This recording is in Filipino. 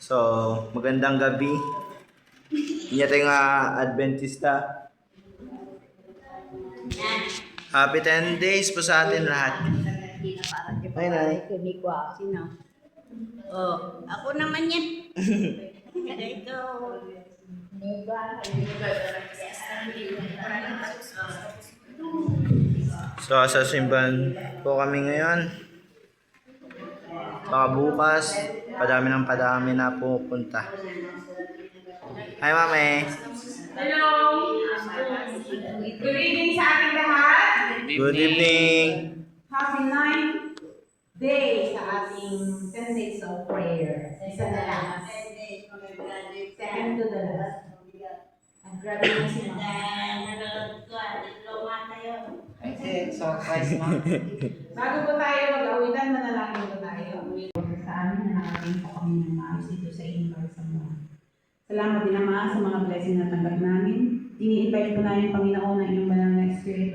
So, magandang gabi. Inyo tayong Adventista. Happy 10 days po sa atin lahat. Ay, Nay. Sino? Oh, ako naman yan. Ikaw. So, sa simbahan po kami ngayon. Baka bukas, padami na pupunta. Hi, Mami. Hello! Good evening sa ating lahat. Good evening. Happy 9th day sa ating 10 days of prayer. Isa na lang. Second to the last. Ang grabe na si Bago po tayo mag-awitan, manalangin po tayo. Sa amin na nakating po kami ng maayos dito sa inyong sa mga. Salamat din naman sa mga blessing na tanggap namin. Ini-invite po namin, Panginoon, ang iyong banal na Espiritu